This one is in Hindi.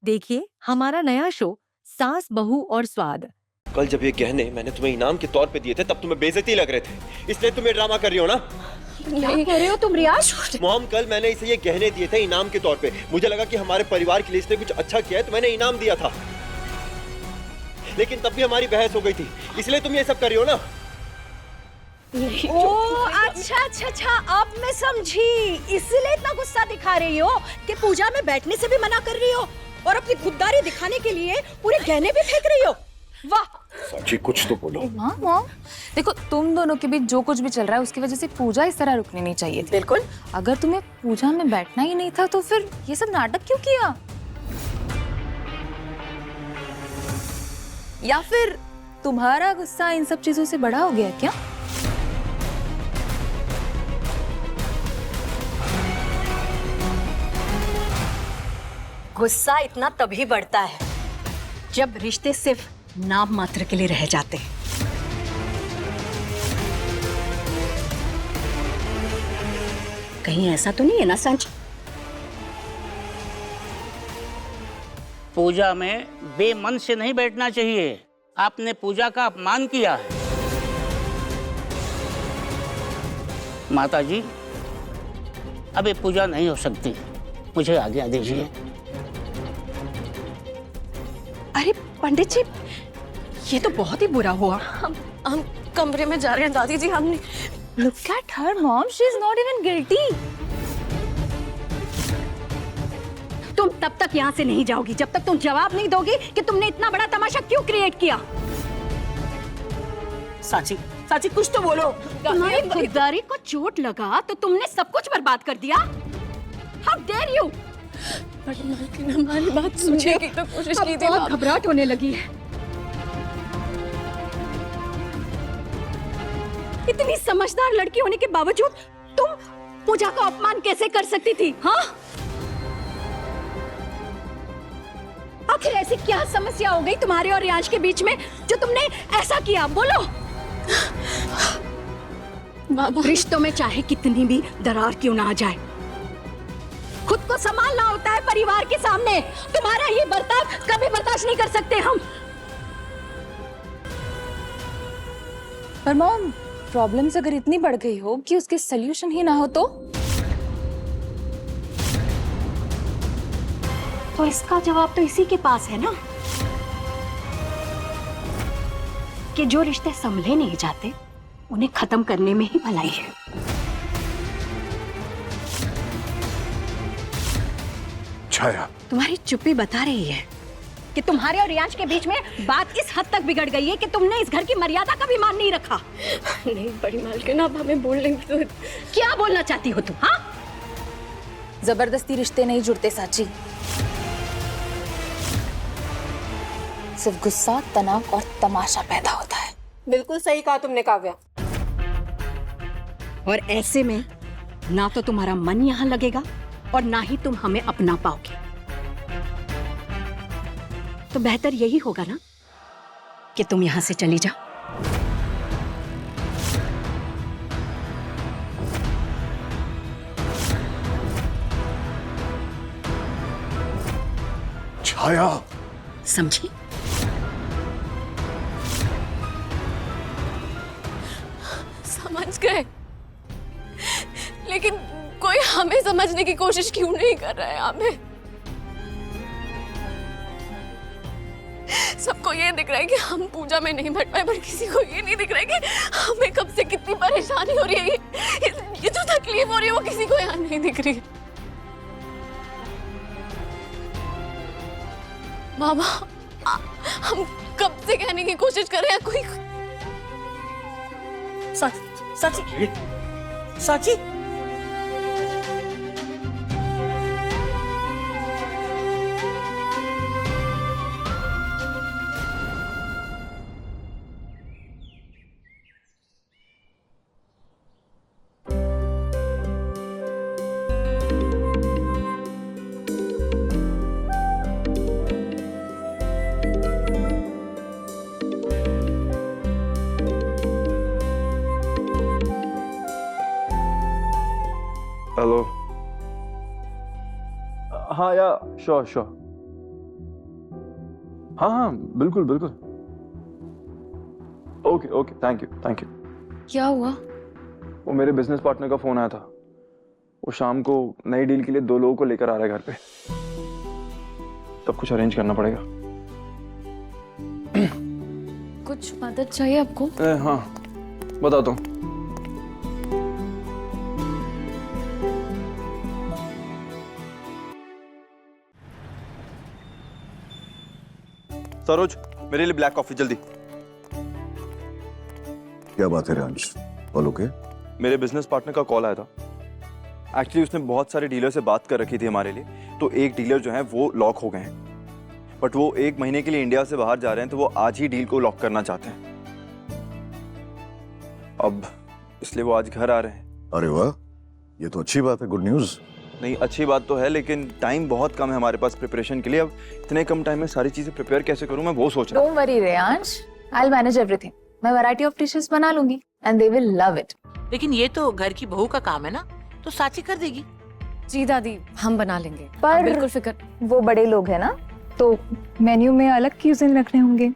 देखिए हमारा नया शो सास बहू और स्वाद। कल जब ये गहने मैंने तुम्हें इनाम के तौर पे दिए थे तब तुम्हें बेइज्जती लग रहे थे, इसलिए तुम ये ड्रामा कर रही हो ना। क्या कह रहे हो तुम रियाज? मोहम, कल मैंने इसे ये गहने दिए थे इनाम के तौर पे। मुझे लगा कि हमारे परिवार के लिए इसने कुछ अच्छा किया है तो मैंने इनाम दिया था, लेकिन तब भी हमारी बहस हो गई थी, इसलिए तुम ये सब कर रही हो ना। ओ अच्छा अच्छा अच्छा, अब मैं समझी। इसलिए इतना गुस्सा दिखा रही हो कि पूजा में बैठने से भी मना कर रही हो और अपनी खुददारी दिखाने के लिए पूरे गहने भी फेंक रही हो। वाह साची, कुछ तो बोलो। माँ देखो, तुम दोनों के बीच जो कुछ भी चल रहा है उसकी वजह से पूजा इस तरह रुकनी नहीं चाहिए थी। बिल्कुल। अगर तुम्हें पूजा में बैठना ही नहीं था तो फिर ये सब नाटक क्यों किया? या फिर तुम्हारा गुस्सा इन सब चीजों से बड़ा हो गया क्या? गुस्सा इतना तभी बढ़ता है जब रिश्ते सिर्फ नाम मात्र के लिए रह जाते हैं। कहीं ऐसा तो नहीं है ना सांची? पूजा में बेमन से नहीं बैठना चाहिए। आपने पूजा का अपमान किया है। माता जी, अब ये पूजा नहीं हो सकती, मुझे आज्ञा दीजिए। अरे पंडित जी, ये तो बहुत ही बुरा हुआ। हम कमरे में जा रहे हैं दादी जी। हमने Look at her, mom. She's not even guilty. तुम तब तक यहाँ से नहीं जाओगी जब तक तुम जवाब नहीं दोगी कि तुमने इतना बड़ा तमाशा क्यों क्रिएट किया। साची, साची कुछ तो बोलो। तुम्हारी खुददारी को चोट लगा तो तुमने सब कुछ बर्बाद कर दिया। How dare you? बड़ी मालकिन हमारी बात सुनने की तो कोशिश की थी। बहुत घबराहट होने लगी है। इतनी समझदार लड़की होने के बावजूद तुम पूजा का अपमान कैसे कर सकती थी? हाँ, आखिर ऐसी क्या समस्या हो गई तुम्हारे और रियांश के बीच में जो तुमने ऐसा किया? बोलो। रिश्तों में चाहे कितनी भी दरार क्यों ना आ जाए, खुद को संभालना होता है परिवार के सामने। तुम्हारा ये बर्ताव कभी बर्दाश्त नहीं कर सकते हम। पर मॉम, प्रॉब्लम्स अगर इतनी बढ़ गई हो कि उसके सॉल्यूशन ही ना हो तो इसका जवाब तो इसी के पास है ना, कि जो रिश्ते संभले नहीं जाते उन्हें खत्म करने में ही भलाई है। छाया, तुम्हारी चुप्पी बता रही है कि तुम्हारे और रियांश के बीच में बात इस हद तक बिगड़ गई है कि तुमने इस घर की मर्यादा का भी मान नहीं रखा। नहीं बड़ी मालकिन, अब हमें बोल लेंगे तो। क्या बोलना चाहती हो तुम? हाँ, जबरदस्ती रिश्ते नहीं जुड़ते साची। सिर्फ गुस्सा, तनाव और तमाशा पैदा होता है। बिल्कुल सही कहा तुमने काव्या। और ऐसे में ना तो तुम्हारा मन यहाँ लगेगा और ना ही तुम हमें अपना पाओगे। तो बेहतर यही होगा ना कि तुम यहाँ से चली जाओ। छाया, समझी? समझ गए, लेकिन कोई हमें समझने की कोशिश क्यों नहीं कर रहा है? हमें सबको ये दिख रहा है कि हम पूजा में नहीं बैठ पाए, पर किसी को ये नहीं दिख रहा है कि हमें कब से कितनी परेशानी हो रही है। ये जो तकलीफ हो रही है वो किसी को यहाँ नहीं दिख रही है। मामा, हम कब से कहने की कोशिश कर रहे हैं कोई। साची, साची, हेलो। हाँ या श्योर श्योर। हाँ हाँ बिल्कुल बिल्कुल। Okay okay, thank you. क्या हुआ? वो मेरे बिजनेस पार्टनर का फोन आया था। वो शाम को नई डील के लिए 2 लोगों को लेकर आ रहा है घर पे। सब कुछ अरेंज करना पड़ेगा। कुछ मदद चाहिए आपको? हाँ बताता हूँ। सरोज, मेरे लिए ब्लैक कॉफी जल्दी। क्या बात है रांच? All okay? मेरे बिजनेस पार्टनर का कॉल आया था। एक्चुअली उसने बहुत सारे डीलर से बात कर रखी थी हमारे लिए, तो एक डीलर जो है वो लॉक हो गए हैं, बट वो 1 महीने के लिए इंडिया से बाहर जा रहे हैं, तो वो आज ही डील को लॉक करना चाहते हैं। अब इसलिए वो आज घर आ रहे हैं। अरे वाह, ये तो अच्छी बात है, गुड न्यूज। नहीं, अच्छी बात तो है, लेकिन टाइम बहुत कम है हमारे पास प्रिपरेशन के लिए। अब इतने कम टाइम में सारी चीजें प्रिपेयर कैसे करूं, मैं वो सोच रहा हूं। Don't worry Reyansh, I will manage everything. मैं वैरायटी ऑफ डिशेस बना लूंगी and they will love it. लेकिन ये तो घर की बहू का काम है ना, तो साची कर देगी। जी दादी, हम बना लेंगे। पर बिल्कुल फिक्र। वो बड़े लोग हैं ना, तो मेन्यू में अलग क्यूजिन रखने होंगे।